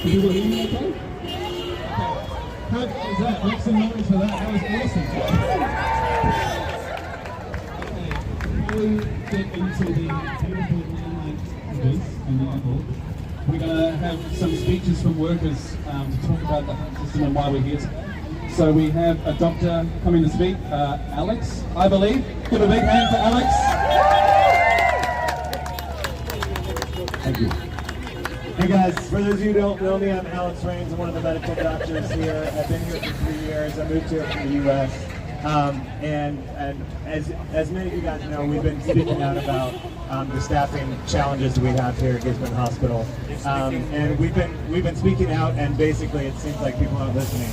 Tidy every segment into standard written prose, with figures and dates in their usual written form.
People hear me okay? How good is that? Make some noise for that. That was awesome. Okay, before we get into the beautiful moonlight images and the airport, we're going to have some speeches from workers to talk about the health system and why we're here today. So we have a doctor coming to speak, Alex, I believe. Give a big hand for Alex. Thank you. Hey guys, for those of you who don't know me, I'm Alex Rains. I'm one of the medical doctors here. I've been here for 3 years. I moved here from the US. And as many of you guys know, we've been speaking out about the staffing challenges we have here at Gisborne Hospital. And we've been speaking out, and basically it seems like people aren't listening.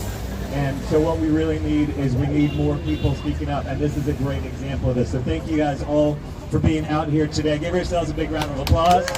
And so what we really need is we need more people speaking up, and this is a great example of this. So thank you guys all for being out here today. Give yourselves a big round of applause.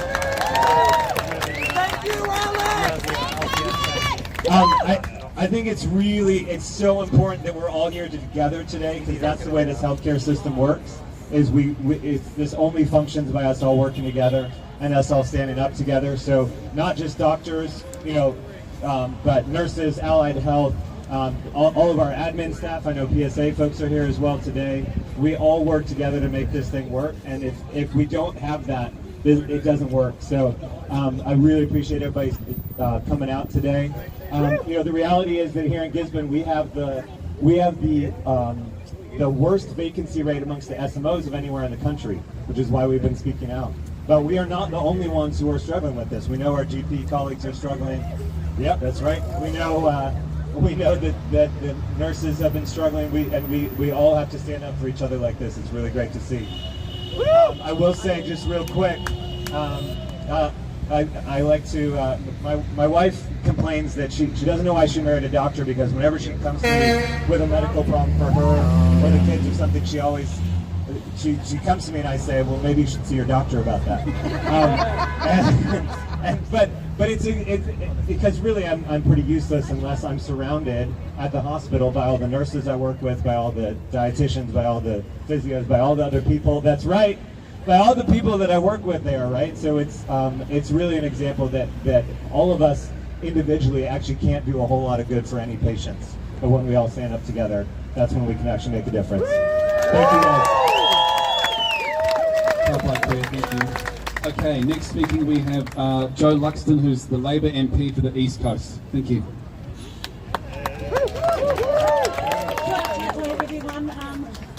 I think it's so important that we're all here together today, because that's the way this healthcare system works. This only functions by us all working together and us all standing up together. So not just doctors, but nurses, allied health, all of our admin staff. I know PSA folks are here as well today. We all work together to make this thing work, and if we don't have that, it doesn't work. So I really appreciate everybody coming out today. The reality is that here in Gisborne we have the worst vacancy rate amongst the SMOs of anywhere in the country, which is why we've been speaking out. But we are not the only ones who are struggling with this. We know our GP colleagues are struggling. Yep, that's right. We know that the nurses have been struggling. We all have to stand up for each other like this. It's really great to see. I will say just real quick, I like to, my wife complains that she doesn't know why she married a doctor, because whenever she comes to me with a medical problem for her or the kids or something, she comes to me and I say, well, maybe you should see your doctor about that. But it's because really I'm pretty useless unless I'm surrounded at the hospital by all the nurses I work with, by all the dietitians, by all the physios, by all the other people. That's right, by all the people that I work with there, right? So it's really an example that all of us individually actually can't do a whole lot of good for any patients. But when we all stand up together, that's when we can actually make a difference. Thank you guys. Thank you. Okay, next speaking we have Joe Luxton, who's the Labour MP for the East Coast. Thank you. Hello everyone.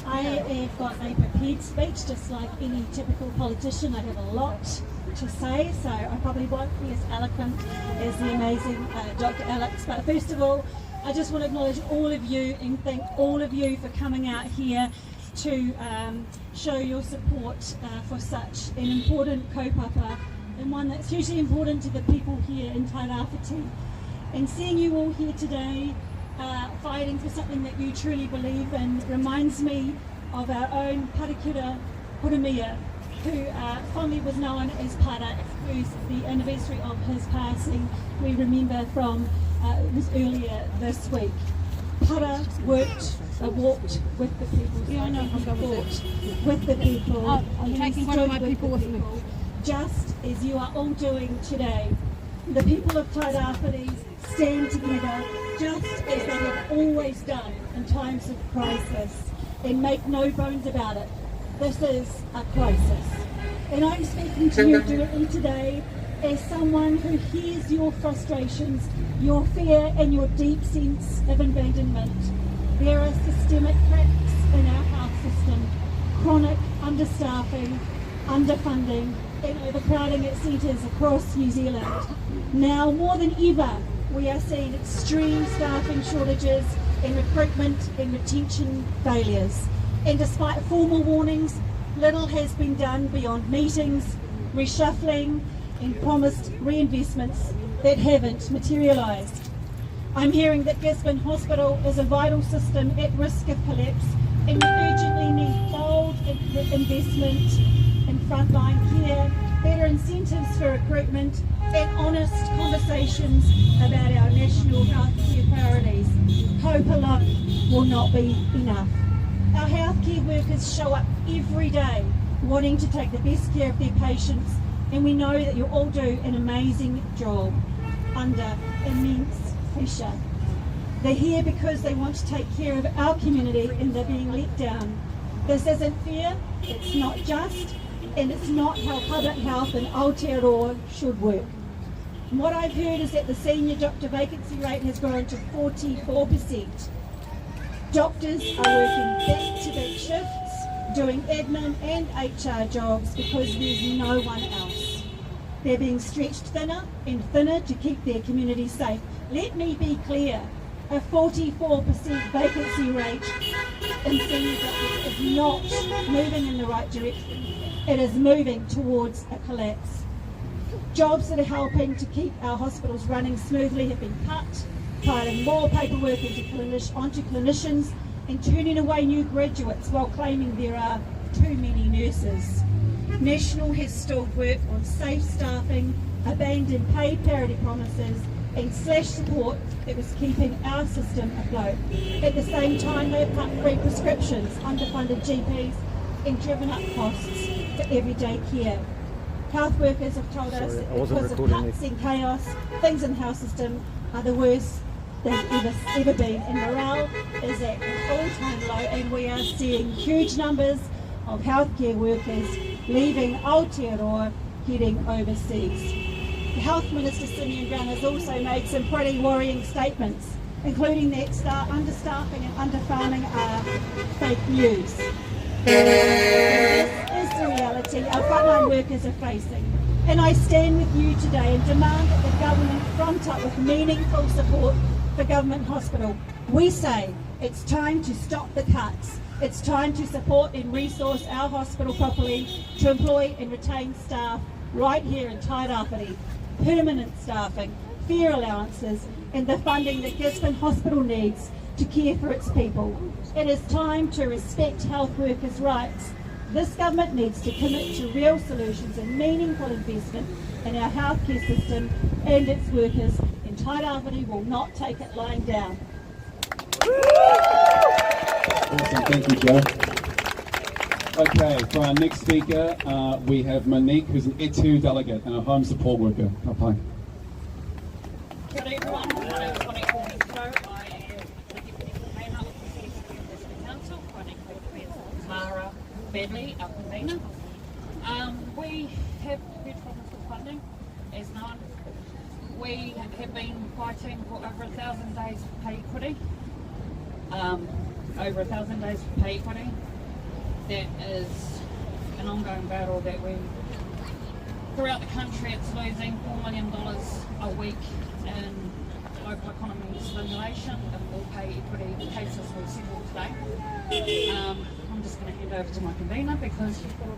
I have got a prepared speech, just like any typical politician. I have a lot to say, so I probably won't be as eloquent as the amazing Dr. Alex. But first of all, I just want to acknowledge all of you and thank all of you for coming out here to show your support for such an important kaupapa, and one that's hugely important to the people here in Tairāwhiti. And seeing you all here today fighting for something that you truly believe in reminds me of our own Parakira Horomia, who fondly was known as Para, who's the anniversary of his passing we remember from it was earlier this week. Para walked with the people. Yeah, I know. He fought with the people. Oh, I'm taking one of my people with me. Just as you are all doing today. The people of Tairāwhiti stand together, just as they have always done in times of crisis. And make no bones about it, this is a crisis. And I'm speaking to you directly today as someone who hears your frustrations, your fear and your deep sense of abandonment. There are systemic cracks in our health system, chronic understaffing, underfunding and overcrowding at centres across New Zealand. Now more than ever, we are seeing extreme staffing shortages and recruitment and retention failures. And despite formal warnings, Little has been done beyond meetings, reshuffling and promised reinvestments that haven't materialised. I'm hearing that Gisborne Hospital is a vital system at risk of collapse, and we urgently need bold investment in frontline care, better incentives for recruitment, and honest conversations about our national healthcare priorities. Hope alone will not be enough. Our healthcare workers show up every day wanting to take the best care of their patients, and we know that you all do an amazing job under immense pressure. They're here because they want to take care of our community and they're being let down. This isn't fair, it's not just, and it's not how public health in Aotearoa should work. And what I've heard is that the senior doctor vacancy rate has grown to 44%. Doctors are working back-to-back shifts, doing admin and HR jobs because there's no one else. They're being stretched thinner and thinner to keep their community safe. Let me be clear, a 44% vacancy rate in senior doctors is not moving in the right direction. It is moving towards a collapse. Jobs that are helping to keep our hospitals running smoothly have been cut, piling more paperwork onto clinicians and turning away new graduates while claiming there are too many nurses. National has stalled work on safe staffing, abandoned pay parity promises and slashed support that was keeping our system afloat. At the same time, they have cut free prescriptions, underfunded GPs and driven up costs for everyday care. Health workers have told us that because of cuts and chaos, things in the health system are the worst they've ever been, and morale is at an all-time low, and we are seeing huge numbers of healthcare workers leaving Aotearoa heading overseas. The Health Minister Simeon Brown has also made some pretty worrying statements, including that understaffing and underfarming are fake news. This is the reality our frontline workers are facing, and I stand with you today and demand that the government front up with meaningful support for Government Hospital. We say it's time to stop the cuts. It's time to support and resource our hospital properly, to employ and retain staff right here in Tairāwhiti, permanent staffing, fair allowances and the funding that Gisborne Hospital needs to care for its people. It is time to respect health workers' rights. This government needs to commit to real solutions and meaningful investment in our healthcare system and its workers, and Tairāwhiti will not take it lying down. Awesome, thank you, Joe. Okay, for our next speaker, we have Monique, who's an E2 delegate and a home support worker. Hi. Kia ora everyone, my name is Monique Hawkins-Joe. I am the Deputy Convener of the City Council. My name is Mara Badley, our convener. We have heard from us for funding, as known. We have been fighting for over 1,000 days of pay equity. Over 1,000 days of pay equity. That is an ongoing battle that we, throughout the country, it's losing $4 million a week in local economy stimulation of all pay equity cases we've settled today. I'm just going to hand over to my convener because she's got all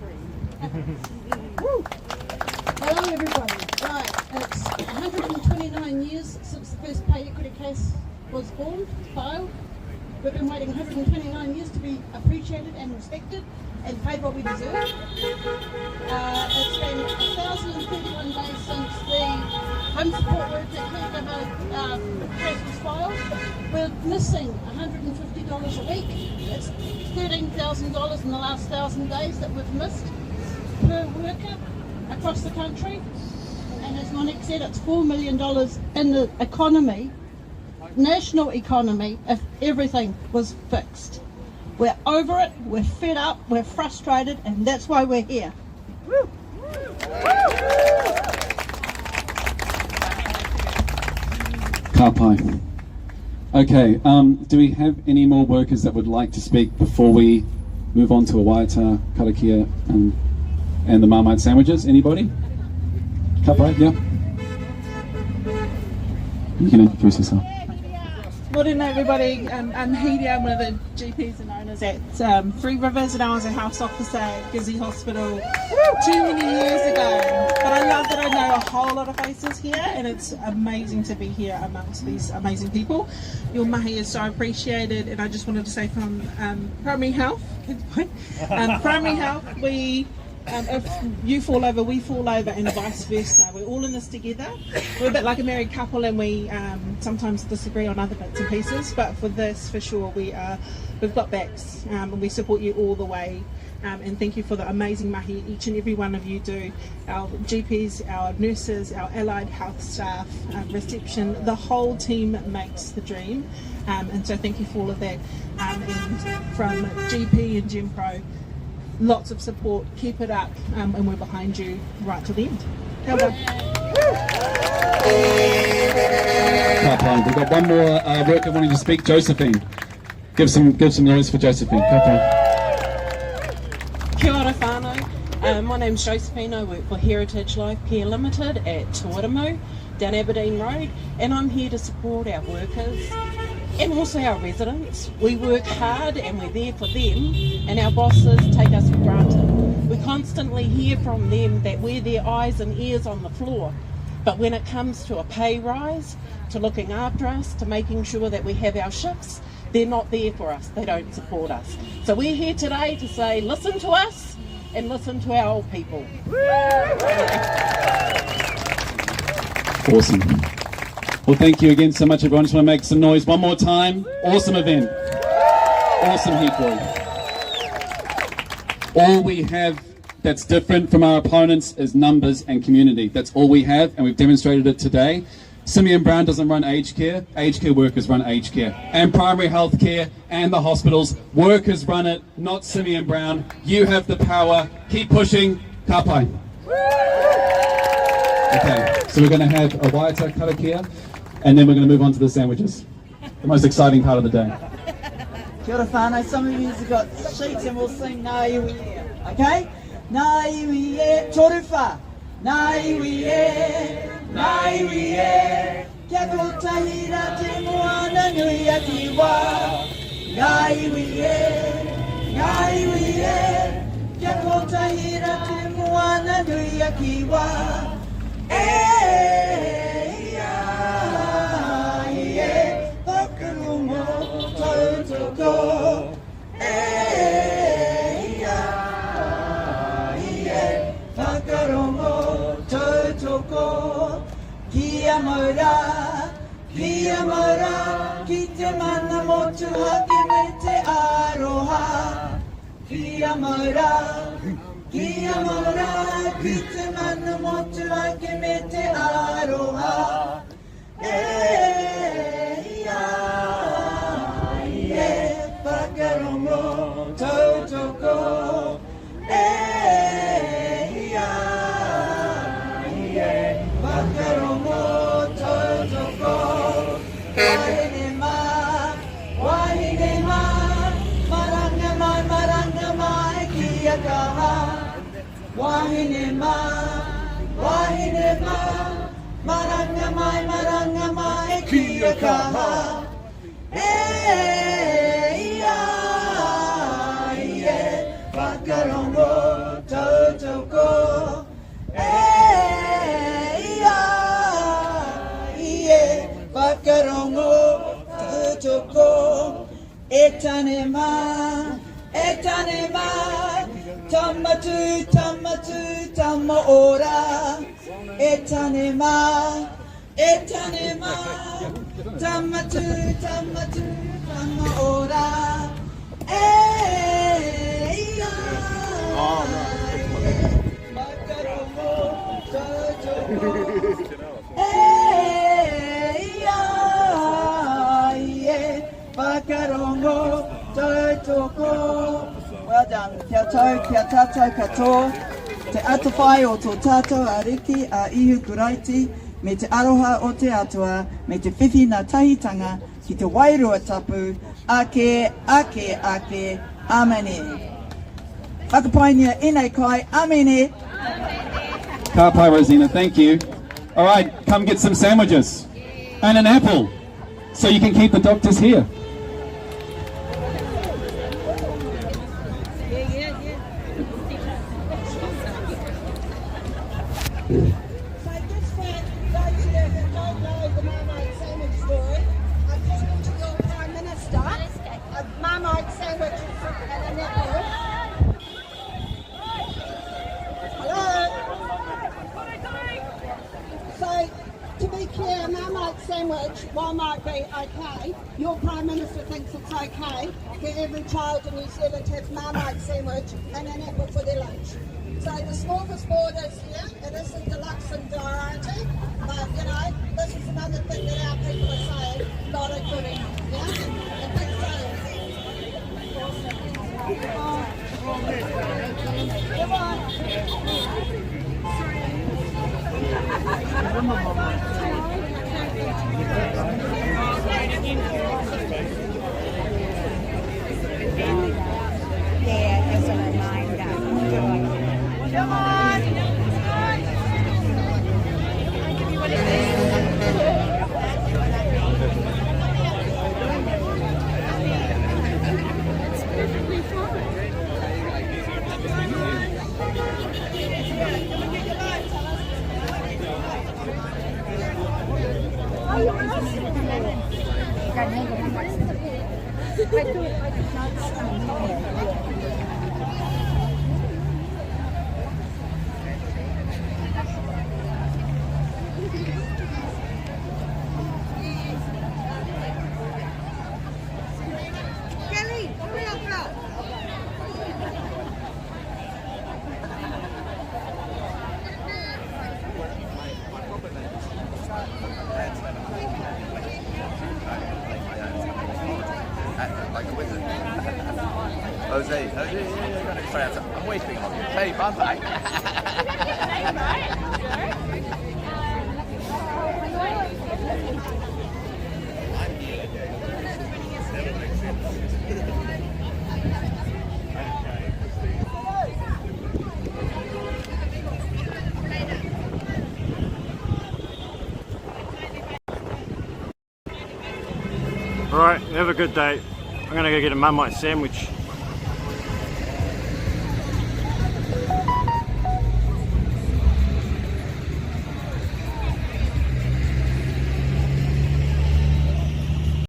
Hello everybody. Right, it's 129 years since the first pay equity case was filed. We've been waiting 129 years to be appreciated and respected and paid what we deserve. It's been 1,031 days since the home support worker caregiver case was filed. We're missing $150 a week. It's $13,000 in the last 1,000 days that we've missed per worker across the country. And as Monique said, it's $4 million in the economy, national economy, if everything was fixed. We're over it, we're fed up, we're frustrated, and that's why we're here. Ka pai. Okay, do we have any more workers that would like to speak before we move on to a waiata, karakia, and the Marmite sandwiches? Anybody? Ka pai, yeah? You can introduce yourself. Morning everybody, I'm Heipipi, I'm one of the GPs and owners at Three Rivers, and I was a house officer at Gisborne Hospital too many years ago. But I love that I know a whole lot of faces here, and it's amazing to be here amongst these amazing people. Your mahi is so appreciated, and I just wanted to say from Primary Health, Primary Health, if you fall over, we fall over, and vice versa. We're all in this together. We're a bit like a married couple, and we sometimes disagree on other bits and pieces, but for this, for sure, we've got backs, and we support you all the way. And thank you for the amazing mahi each and every one of you do. Our GPs, our nurses, our allied health staff, reception, the whole team makes the dream. And so thank you for all of that. And from GP and GemPro, lots of support, keep it up, and we're behind you right to the end. Well done. We've got one more worker wanting to speak, Josephine. Give some noise for Josephine. Kia ora whānau. My name's Josephine. I work for Heritage Life Care Limited at Tuaramu, down Aberdeen Road, and I'm here to support our workers and also our residents. We work hard and we're there for them, and our bosses take us for granted. We constantly hear from them that we're their eyes and ears on the floor, but when it comes to a pay rise, to looking after us, to making sure that we have our shifts, they're not there for us. They don't support us. So we're here today to say, listen to us and listen to our old people. Awesome. Well, thank you again so much, everyone. Just want to make some noise one more time. Awesome event. Awesome heat boy. All we have that's different from our opponents is numbers and community. That's all we have, and we've demonstrated it today. Simeon Brown doesn't run aged care workers run aged care. And primary health care and the hospitals, workers run it, not Simeon Brown. You have the power. Keep pushing. Ka pai. Okay, so we're going to have a waiata karakia, and then we're going to move on to the sandwiches. The most exciting part of the day. Kia ora whānau, some of you have got sheets and we'll sing Nā iwi e, okay? Nā iwi e, toruwha. Nā iwi e, nā iwi e, kia kotahira te moana nui a ki wā. Nā iwi e, kia kotahira te moana nui a ki wā. Whakarongo tautoko. Whakarongo tautoko. Kia maura, ki te mana motu hake me te aroha. Kia maura, ki te mana motu hake me te aroha. Whakarongo tautoko. Whakarongo tautoko. Wahine ma, maranga mai kia kaha. Wahine ma, maranga mai kia kaha. Whakarongo tautoko. Whakarongo tautoko. Etane ma, tamatu, tama ora. Etane ma, tamatu, tama ora. Whakarongo tautoko. Whakarongo tautoko. Well done. Kia tātou katoa. Te atawhai o tō tātou ariki a ihu kuraiti, me te aroha o te atua, me te whiwhi nā tahitanga, ki te wairua tapu, ake, amene. Whakapainia inei kai, amene. Ka pai, Rosina, thank you. All right, come get some sandwiches and an apple. so you can keep the doctors here. So just for those of you who don't know the Marmite sandwich story, according to your Prime Minister, a Marmite sandwich is and an apple. Hello? So, to be clear, a Marmite sandwich, while might be okay, your Prime Minister thinks it's okay for every child in New Zealand to have Marmite sandwich and an apple for their lunch. So the smorgasbord is here, it is a deluxe in variety, but you know, this is another thing that our people are saying, not a good enough, yeah? And big Yeah, as a reminder. Come on! Jose, I'm waiting on you. Hey, bye-bye. Alright, have a good day. I'm gonna go get a Marmite sandwich.